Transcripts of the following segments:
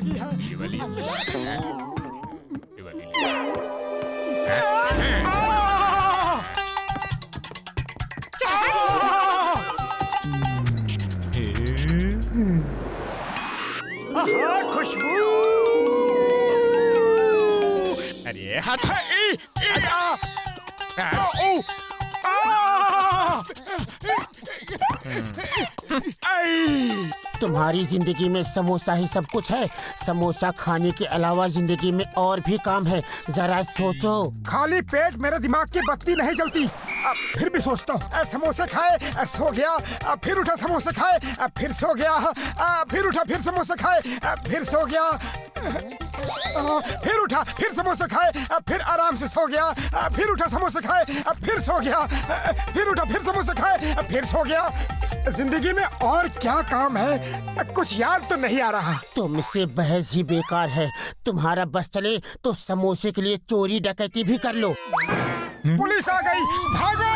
लगी है। ये वाली ले। खुशबू। अरे हट। तुम्हारी जिंदगी में समोसा ही सब कुछ है। समोसा खाने के अलावा जिंदगी में और भी काम है, जरा सोचो। खाली पेट मेरे दिमाग की बत्ती नहीं जलती। फिर भी सोचता हूँ। समोसे खाए, सो गया, फिर उठा समोसे खाए, फिर सो गया, फिर उठा फिर समोसे खाए, फिर सो गया, फिर उठा फिर समोसे खाए, फिर आराम से सो गया, फिर उठा समोसे खाए, फिर सो गया, फिर उठा फिर समोसे खाए, फिर सो गया। जिंदगी में और क्या काम है, कुछ याद तो नहीं आ रहा। तुमसे बहस ही बेकार है। तुम्हारा बस चले तो समोसे के लिए चोरी डकैती भी कर लो। पुलिस आ गई, भागो!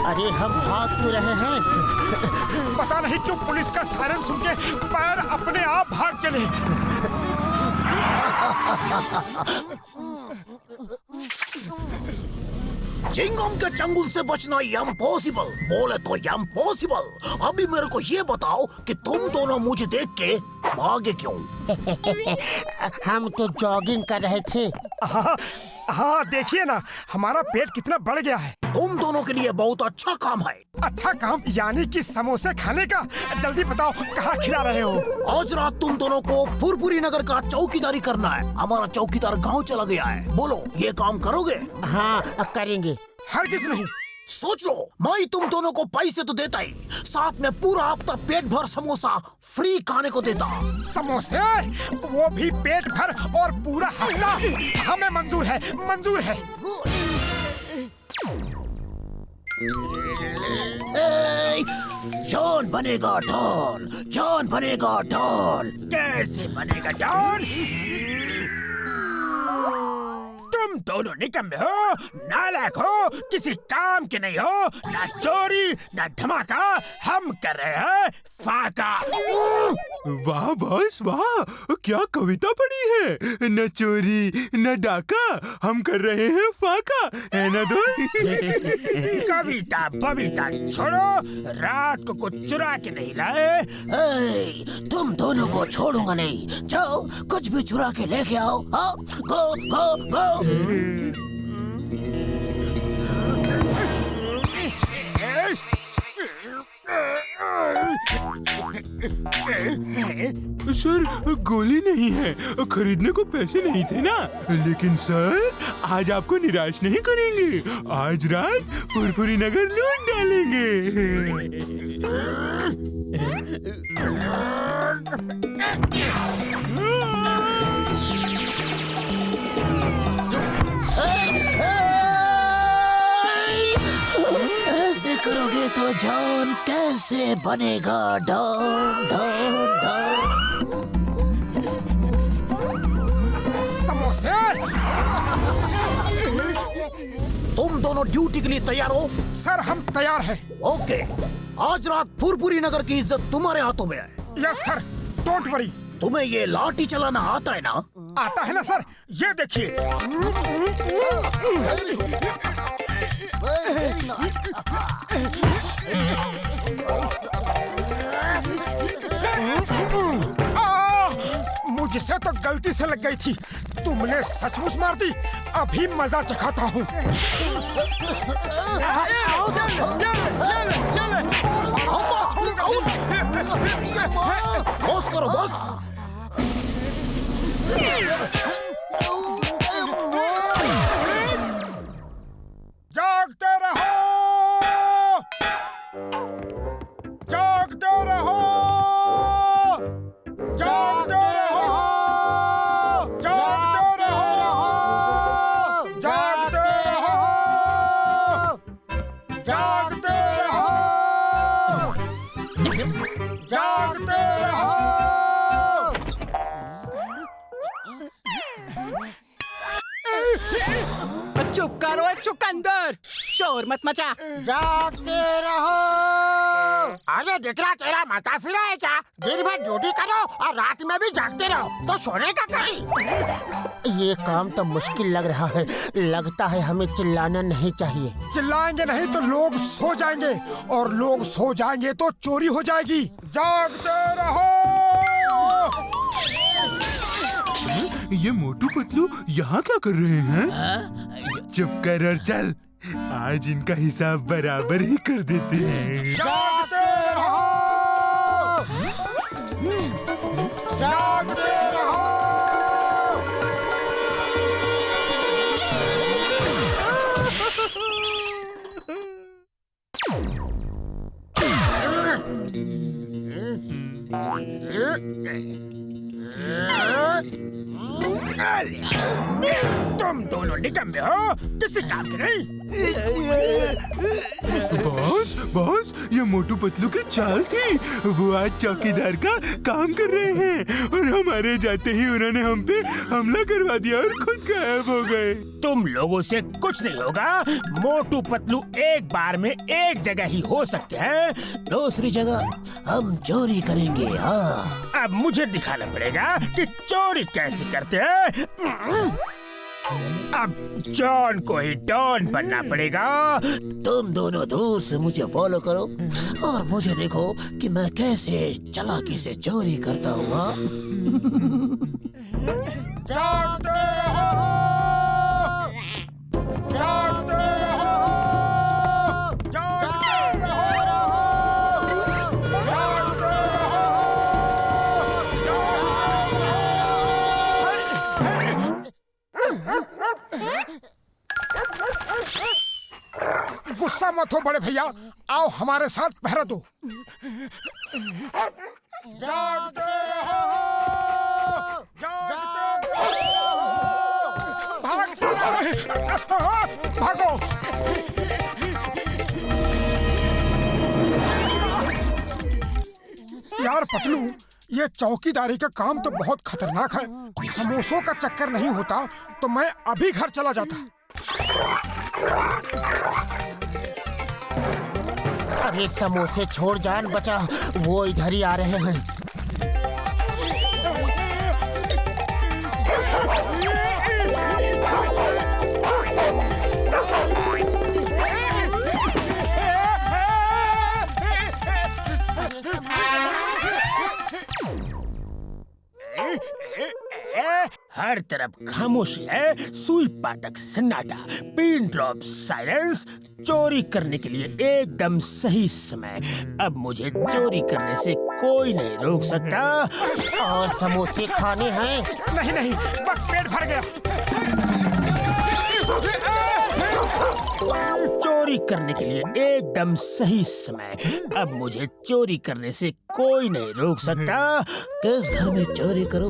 अरे हम भाग क्यों रहे हैं? पता नहीं क्यों पुलिस का सायरन सुन के पैर अपने आप भाग चले। चिंगम के चंगुल से बचना इम्पॉसिबल, बोले तो इम्पॉसिबल। अभी मेरे को ये बताओ कि तुम दोनों मुझे देख के भागे क्यों? हम तो जॉगिंग कर रहे थे। हाँ देखिए ना, हमारा पेट कितना बढ़ गया है। तुम दोनों के लिए बहुत अच्छा काम है। अच्छा काम यानी कि समोसे खाने का? जल्दी बताओ कहाँ खिला रहे हो? आज रात तुम दोनों को फुरफुरी नगर का चौकीदारी करना है। हमारा चौकीदार गांव चला गया है। बोलो ये काम करोगे? हाँ करेंगे। हरगिज नहीं। सोच लो, मैं तुम दोनों को पैसे तो देता ही, साथ में पूरा हफ्ता पेट भर समोसा फ्री खाने को देता। समोसे? वो भी पेट भर और पूरा हफ्ता? हमें मंजूर है, मंजूर है। जॉन बनेगा डॉन, जॉन बनेगा डॉन। कैसे बनेगा डॉन? तुम दोनों निकम्मे हो, नालायक हो, किसी काम के नहीं हो, ना चोरी ना धमाका। हम कर रहे हैं फाका। वाह बॉस वाह, क्या कविता पढ़ी है। न चोरी न डाका, हम कर रहे हैं फाका, है ना दोस्त? कविता बविता छोड़ो, रात को कुछ चुरा के नहीं लाए। तुम दोनों को छोड़ूंगा नहीं। जाओ कुछ भी चुरा के लेके आओ। हाँ, गो गो गो। सर गोली नहीं है, खरीदने को पैसे नहीं थे ना। लेकिन सर आज आपको निराश नहीं करेंगे। आज रात फुरफुरी नगर लूट डालेंगे। ऐसे करोगे तो जॉन कैसे बनेगा डॉन डॉन डॉन। समोसे? तुम दोनों ड्यूटी के लिए तैयार हो? सर हम तैयार हैं। ओके, आज रात फुरफुरी नगर की इज्जत तुम्हारे हाथों में है। Yes sir, don't worry. तुम्हें ये लाठी चलाना आता है ना? आता है ना सर, ये देखिए। मुझसे तो गलती से लग गई थी, तुमने सचमुच मार दी। अभी मजा चखाता हूँ। बॉस करो बॉस। जागते रहो, जागते रहो, जागते रहो, जागते रहो, जागते रहो, जागते रहो, जागते रहो। चुप करो चुकंदर, शोर मत मचा। जागते रहो, अरे दिखला तेरा माता फिरा है क्या? दिन भर ड्यूटी करो और रात में भी जागते रहो तो सोने का कहीं। ये काम तो मुश्किल लग रहा है। लगता है हमें चिल्लाना नहीं चाहिए। चिल्लाएंगे नहीं तो लोग सो जाएंगे, और लोग सो जाएंगे तो चोरी हो जाएगी। जागते रहो। ये मोटू पतलू यहाँ क्या कर रहे हैं? चुप कर और चल, आज इनका हिसाब बराबर ही कर देते हैं। जागते रहो। जागते रहो। तुम दोनों निकम्मे हो, किसी काम के नहीं। बॉस बॉस, ये मोटू पतलू की चाल थी। वो आज चौकीदार का काम कर रहे हैं और हमारे जाते ही उन्होंने हम पे हमला करवा दिया और खुद गायब हो गए। तुम लोगों से कुछ नहीं होगा। मोटू पतलू एक बार में एक जगह ही हो सकते हैं, दूसरी जगह हम चोरी करेंगे। हाँ, अब मुझे दिखाना पड़ेगा कि चोरी कैसे करते हैं। अब जॉन को ही डॉन बनना पड़ेगा। तुम दोनों दूर से मुझे फॉलो करो और मुझे देखो कि मैं कैसे चालाकी से चोरी करता हूँ। हाँ? जागते रहो। जागते रहो। जागते रहो। जागते रहो। गुस्सा मत हो बड़े भैया, आओ हमारे साथ पहरा दो। जागते रहो। जागते रहो। भागो। यार पतलू, ये चौकीदारी का काम तो बहुत खतरनाक है। समोसों का चक्कर नहीं होता तो मैं अभी घर चला जाता। अरे समोसे छोड़, जान बचा, वो इधर ही आ रहे हैं। हर तरफ खामोशी है, सुई पातक सन्नाटा, पिन ड्रॉप साइलेंस। चोरी करने के लिए एकदम सही समय। अब मुझे चोरी करने से कोई नहीं रोक सकता। और समोसे खाने हैं? नहीं नहीं, बस पेट भर गया। चोरी करने के लिए एकदम सही समय। अब मुझे चोरी करने से कोई नहीं रोक सकता। किस घर में चोरी करो?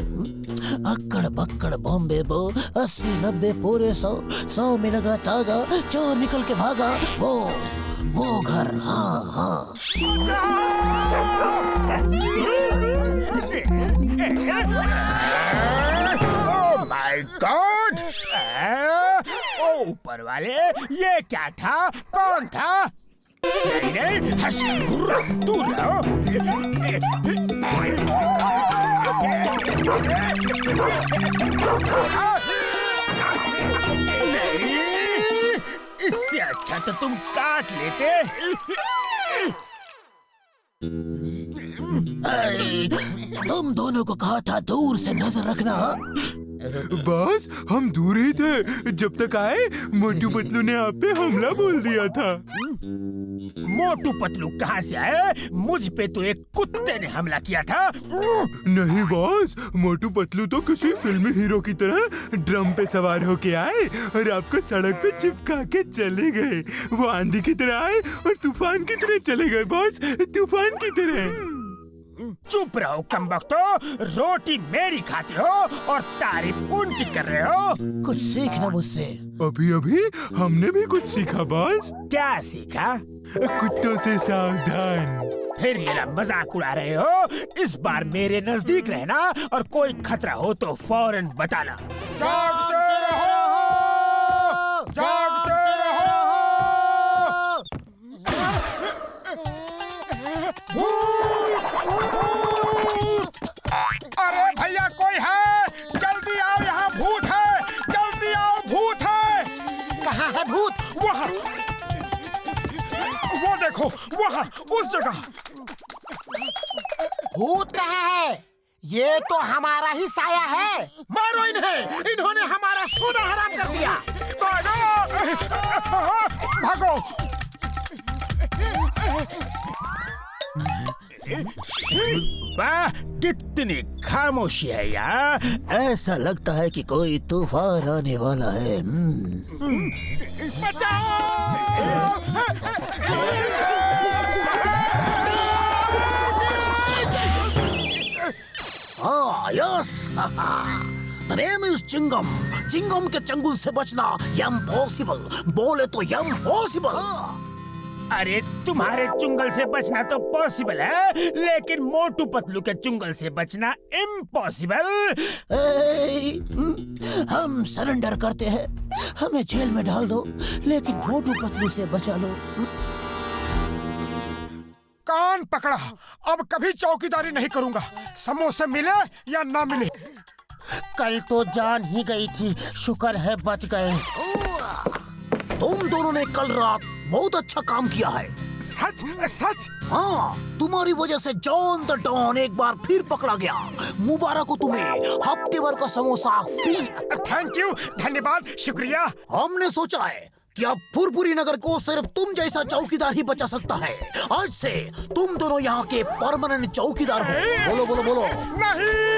अक्कड़ बक्कड़ बॉम्बे बो, 80 90 पूरे 100 में लगा तागा, चोर निकल के भागा। वो घर। हाँ हाँ। Oh my God! ऊपर वाले, ये क्या था? कौन था? नहीं नहीं, हश, दूर रहो। नहीं, इससे अच्छा तो तुम काट लेते। तुम दोनों को कहा था दूर से नजर रखना। बॉस, हम दूर ही थे जब तक आए मोटू पतलू ने आप पे हमला बोल दिया था। मोटू पतलू कहाँ से आए? मुझ पे तो एक कुत्ते ने हमला किया था। नहीं बॉस, मोटू पतलू तो किसी फिल्मी हीरो की तरह ड्रम पे सवार होके आए और आपको सड़क पे चिपका के चले गए। वो आंधी की तरह आए और तूफान की तरह चले गए बॉस, तूफान की तरह। चुप रहो कमबख्तो, रोटी मेरी खाते हो और तारीफ उनकी कर रहे हो। कुछ सीखना मुझसे। अभी अभी हमने भी कुछ सीखा बॉस। क्या सीखा? कुत्तों से सावधान। फिर मेरा मजाक उड़ा रहे हो? इस बार मेरे नजदीक रहना और कोई खतरा हो तो फौरन बताना। जागते रहो, जागते रहो। उस जगह। भूत कहाँ है? ये तो हमारा ही साया है। मारो इन्हें, इन्होंने हमारा सोना हराम कर दिया। भागो! वाह, कितनी खामोशी है यार। ऐसा लगता है कि कोई तूफान आने वाला है। हाँ, yes. The name is chewing gum. Chewing gum के चंगुल से बचना इम्पॉसिबल। बोले तो इम्पॉसिबल। अरे तुम्हारे चुंगल से बचना तो पॉसिबल है, लेकिन मोटू पतलू के चुंगल से बचना इम्पॉसिबल। हम सरेंडर करते हैं। हमें जेल में डाल दो, लेकिन मोटू पतलू से बचा लो। कान पकड़ा, अब कभी चौकीदारी नहीं करूंगा, समोसे मिले या ना मिले। कल तो जान ही गई थी, शुक्र है बच गए। तुम दोनों ने कल रात बहुत अच्छा काम किया है। सच सच? हाँ, तुम्हारी वजह से जॉन द डॉन एक बार फिर पकड़ा गया। मुबारक हो तुम्हें, हफ्ते भर का समोसा फ्री। थैंक यू, धन्यवाद, शुक्रिया। हमने सोचा है कि अब फुरफुरी नगर को सिर्फ तुम जैसा चौकीदार ही बचा सकता है। आज से तुम दोनों यहाँ के परमानेंट चौकीदार हो। बोलो बोलो बोलो। नहीं!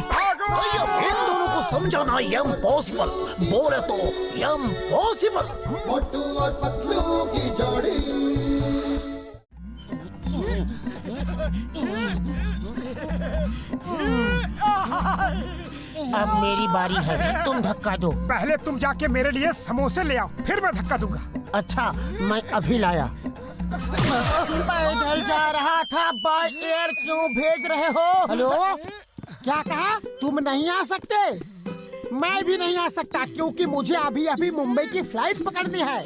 भागो! इन दोनों को समझाना इम्पॉसिबल। बोले तो इम्पॉसिबल। मोटू और पतलू की जोड़ी। अब मेरी बारी है, तुम धक्का दो। पहले तुम जाके मेरे लिए समोसे ले आओ, फिर मैं धक्का दूंगा। अच्छा, मैं अभी लाया। पैदल जा रहा था, बाय एयर क्यों भेज रहे हो? हेलो, क्या कहा? तुम नहीं आ सकते? मैं भी नहीं आ सकता, क्योंकि मुझे अभी अभी मुंबई की फ्लाइट पकड़नी है।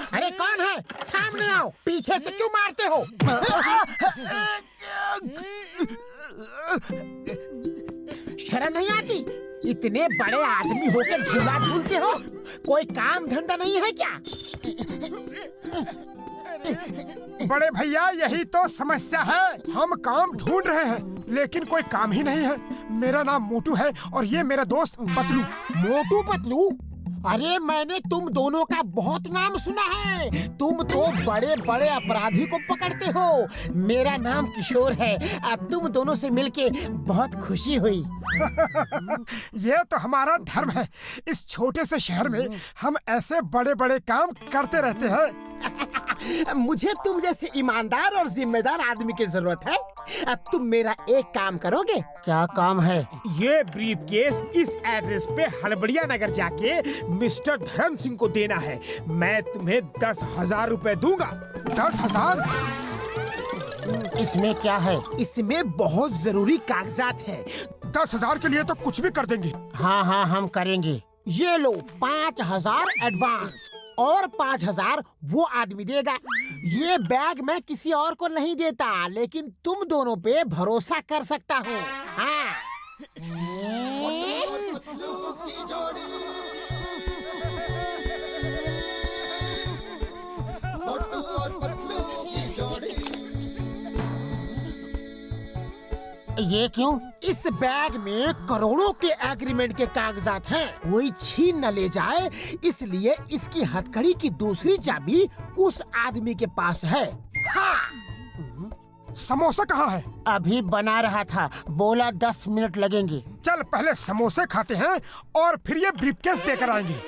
अरे कौन है? सामने आओ, पीछे से क्यों मारते हो? शर्म नहीं आती? इतने बड़े आदमी होकर झूला झूलते हो? कोई काम धंधा नहीं है क्या? बड़े भैया, यही तो समस्या है। हम काम ढूंढ रहे हैं, लेकिन कोई काम ही नहीं है। मेरा नाम मोटू है और ये मेरा दोस्त पतलू। मोटू पतलू? अरे मैंने तुम दोनों का बहुत नाम सुना है। तुम तो बड़े बड़े अपराधी को पकड़ते हो। मेरा नाम किशोर है। तुम दोनों से मिलके बहुत खुशी हुई। ये तो हमारा धर्म है। इस छोटे से शहर में हम ऐसे बड़े बड़े काम करते रहते हैं। मुझे तुम जैसे ईमानदार और जिम्मेदार आदमी की जरूरत है। तुम मेरा एक काम करोगे? क्या काम है? ये ब्रीफकेस इस एड्रेस पे हड़बड़िया नगर जाके मिस्टर धर्म सिंह को देना है। मैं तुम्हें 10,000 रुपए दूंगा। 10,000? इसमें क्या है? इसमें बहुत जरूरी कागजात है। 10,000 के लिए तो कुछ भी कर देंगे। हाँ हाँ, हम करेंगे। ये लो 5,000 एडवांस और 5,000 वो आदमी देगा। ये बैग मैं किसी और को नहीं देता, लेकिन तुम दोनों पे भरोसा कर सकता हूँ। हाँ। पतलू की जोड़ी। मोटू और पतलू की जोड़ी। ये क्यों? इस बैग में करोड़ों के एग्रीमेंट के कागजात हैं। कोई छीन न ले जाए, इसलिए इसकी हथकड़ी की दूसरी चाबी उस आदमी के पास है। हाँ। समोसा कहाँ है? अभी बना रहा था, बोला 10 मिनट लगेंगे। चल पहले समोसे खाते हैं और फिर ये ब्रीफकेस देकर आएंगे।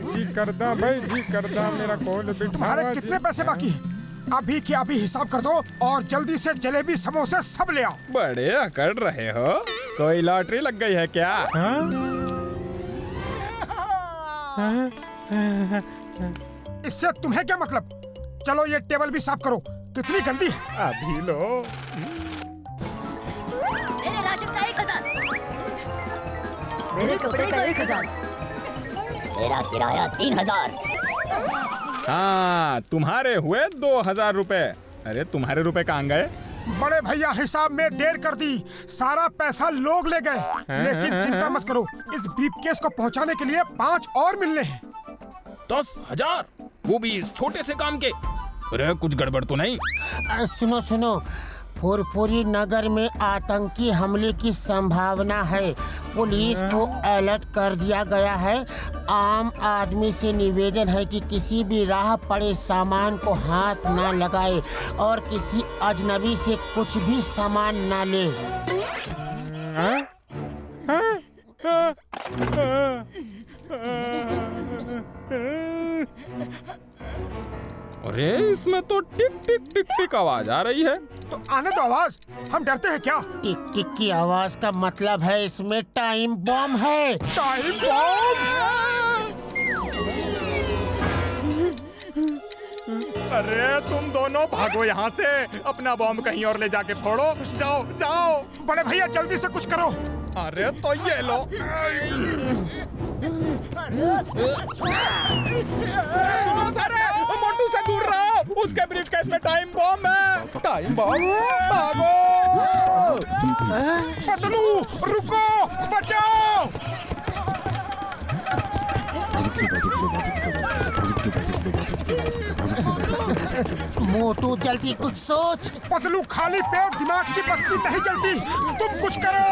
जी करदा भाई, जी करदा मेरा कॉल बिट। तुम्हारे कितने पैसे बाकी हैं? अभी के अभी हिसाब कर दो और जल्दी से जलेबी समोसे सब ले आओ। बड़े अकड़ रहे हो, कोई लॉटरी लग गई है क्या? इससे तुम्हें क्या मतलब? चलो ये टेबल भी साफ करो, कितनी गंदी है। अभी लो। मेरे राशन का 1,000, मेरे कपड़े का 1,000, मेरा किराया 3,000। हाँ, तुम्हारे हुए 2,000 रुपए। अरे तुम्हारे रुपए कहाँ गए? बड़े भैया हिसाब में देर कर दी, सारा पैसा लोग ले गए। लेकिन चिंता मत करो, इस ब्रीफकेस को पहुंचाने के लिए 5 और मिलने हैं। 10,000, वो भी इस छोटे से काम के। अरे कुछ गड़बड़ तो नहीं? सुनो सुनो, फुरफुरी नगर में आतंकी हमले की संभावना है। पुलिस को अलर्ट कर दिया गया है। आम आदमी से निवेदन है कि किसी भी राह पड़े सामान को हाथ ना लगाए और किसी अजनबी से कुछ भी सामान ना ले। अरे इसमें तो टिक टिक टिक टिक आवाज आ रही है। तो आने दो आवाज, हम डरते हैं क्या? टिक टिक की आवाज का मतलब है इसमें टाइम बम है। Time bomb! अरे तुम दोनों भागो यहाँ से, अपना बॉम्ब कहीं और ले जाके फोड़ो। जाओ जाओ। बड़े भैया जल्दी से कुछ करो। अरे तो ये लो। सुनो सर, मोटू से दूर रहो, उसके ब्रीफकेस में टाइम बॉम्ब है। टाइम बॉम्ब, भागो। पतलू रुको, बचाओ। मोटू जल्दी कुछ सोच। पतलू खाली पेट दिमाग की बत्ती नहीं जलती, तुम कुछ करो।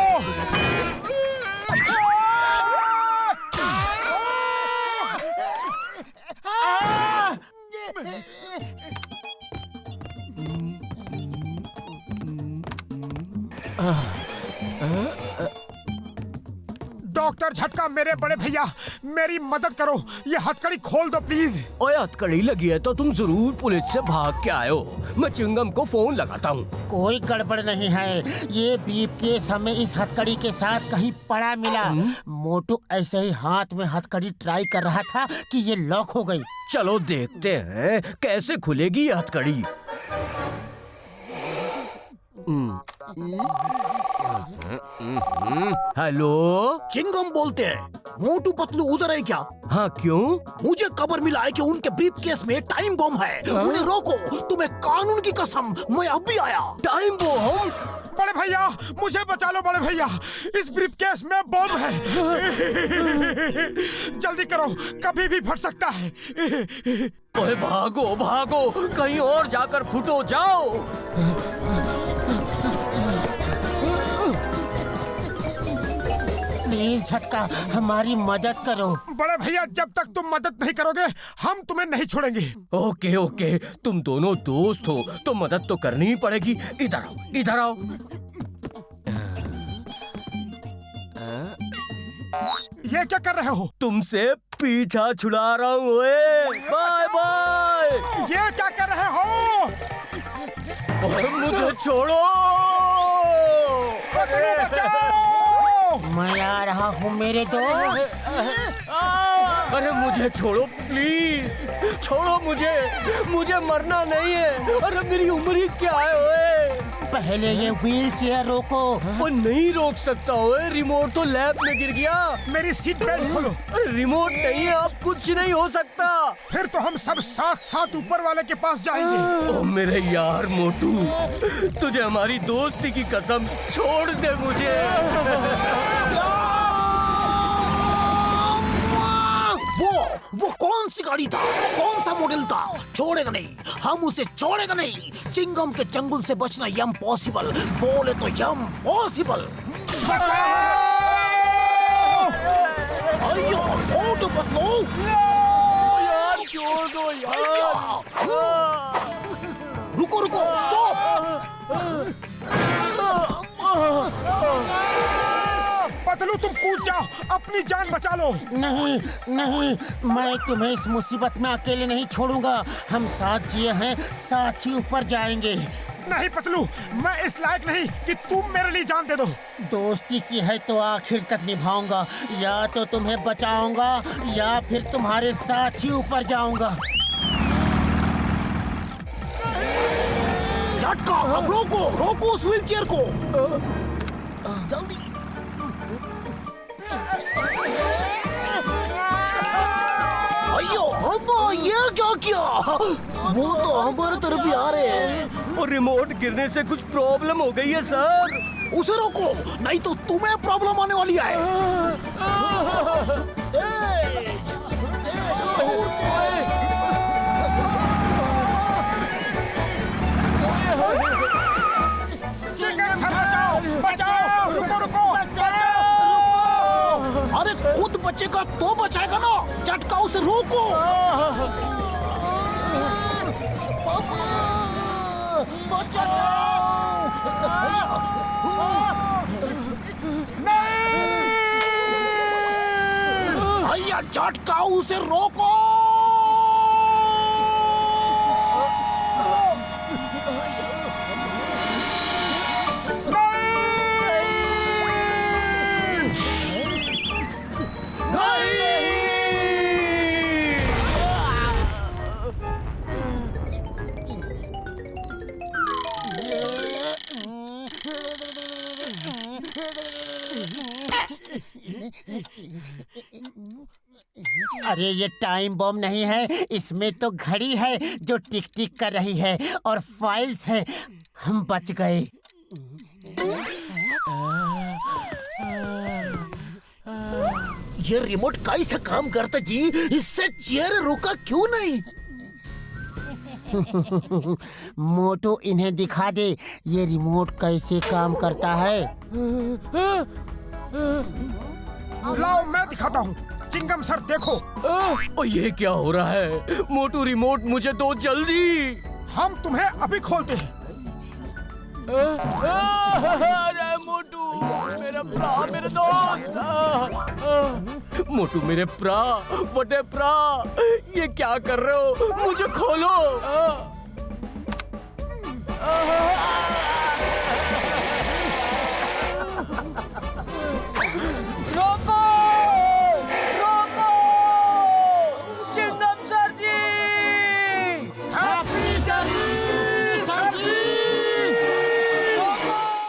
डॉक्टर झटका, मेरे बड़े भैया मेरी मदद करो, ये हथकड़ी खोल दो प्लीज। ओए हथकड़ी लगी है तो तुम जरूर पुलिस से भाग के आए हो। मैं चिंगम को फोन लगाता हूँ। कोई गड़बड़ नहीं है, ये ब्रीफकेस हमें इस हथकड़ी के साथ कहीं पड़ा मिला। मोटू ऐसे ही हाथ में हथकड़ी ट्राई कर रहा था कि ये लॉक हो गई। चलो देखते हैं कैसे खुलेगी ये हथकड़ी। हेलो, चिंगम बोलते हैं। मोटू पतलू उधर है क्या? हाँ क्यों? मुझे खबर मिला है कि उनके ब्रीफकेस में टाइम बम है। उन्हें रोको, तुम्हें कानून की कसम, मैं अब भी आया। Time bomb? बड़े भैया मुझे बचा लो, बड़े भैया इस ब्रीफकेस में बम है। जल्दी करो, कभी भी फट सकता है। ओए भागो भागो, कहीं और जाकर फुटो, जाओ। प्लीज झटका, हमारी मदद करो। बड़े भैया जब तक तुम मदद नहीं करोगे हम तुम्हें नहीं छोड़ेंगे। ओके ओके, तुम दोनों दोस्त हो तो मदद तो करनी ही पड़ेगी। इधर आओ, इधर आओ। ये क्या कर रहे हो? तुमसे पीछा छुड़ा रहा हूँ। Bye bye. ये क्या कर रहे हो? मुझे छोड़ो। मैं आ रहा हूँ मेरे दोस्त। अरे मुझे छोड़ो प्लीज, छोड़ो मुझे मरना नहीं है। अरे मेरी उम्र ही क्या है ओए? पहले ये व्हील चेयर रोको। वो नहीं रोक सकता ओए, रिमोट तो लैब में गिर गया। मेरी सीट बेल्ट खोलो। अरे रिमोट नहीं है, अब कुछ नहीं हो सकता। फिर तो हम सब साथ साथ ऊपर वाले के पास जाएंगे। ओ मेरे यार मोटू, तुझे हमारी दोस्ती की कसम, छोड़ दे मुझे। वो कौन सी गाड़ी था? कौन सा मॉडल था? छोड़ेगा नहीं, हम उसे छोड़ेगा नहीं। चिंगम के चंगुल से बचना यम पॉसिबल, बोले तो यम पॉसिबल। अयो मोटू पतलू, यार छोड़ दो यार। रुको रुको, स्टॉप। पतलू तुम कूद जाओ, अपनी जान बचा लो। नहीं नहीं, मैं तुम्हें इस मुसीबत में अकेले नहीं छोड़ूंगा। हम साथ जिए हैं, साथ ही ऊपर जाएंगे। नहीं पतलू, मैं इस लायक नहीं कि तुम मेरे लिए जान दे दो। दोस्ती की है तो आखिर तक निभाऊंगा। या तो तुम्हें बचाऊंगा या फिर तुम्हारे साथ ही ऊपर जाऊंगा। झटका, अब रोको उस व्हील चेयर को। जल्दी। अयो अम्मा, ये क्या किया? वो तो हमारे तरफ ही आ रहे हैं। और रिमोट गिरने से कुछ प्रॉब्लम हो गई है सर। उसे रोको, नहीं तो तुम्हें प्रॉब्लम आने वाली है। चिंगम सर बचाओ, बचाओ, रुको रुको, बचाओ। अरे खुद बचेगा तो बचाएगा ना, झटका उसे रोको। भैया झटका उसे रोको। अरे ये टाइम बॉम्ब नहीं है, इसमें तो घड़ी है जो टिक टिक कर रही है और फाइल्स है। हम बच गए। ये रिमोट कैसे काम करता जी? इससे चेयर रुका क्यों नहीं? मोटू इन्हें दिखा दे ये रिमोट कैसे काम करता है। लाओ मैं दिखाता हूँ। चिंगम सर देखो। और ये क्या हो रहा है? मोटू रिमोट मुझे दो जल्दी। हम तुम्हें अभी खोलते हैं। अरे मोटू मेरा प्रा, मेरे दोस्त। मोटू मेरे प्रा, बड़े प्रा, ये क्या कर रहे हो? मुझे खोलो।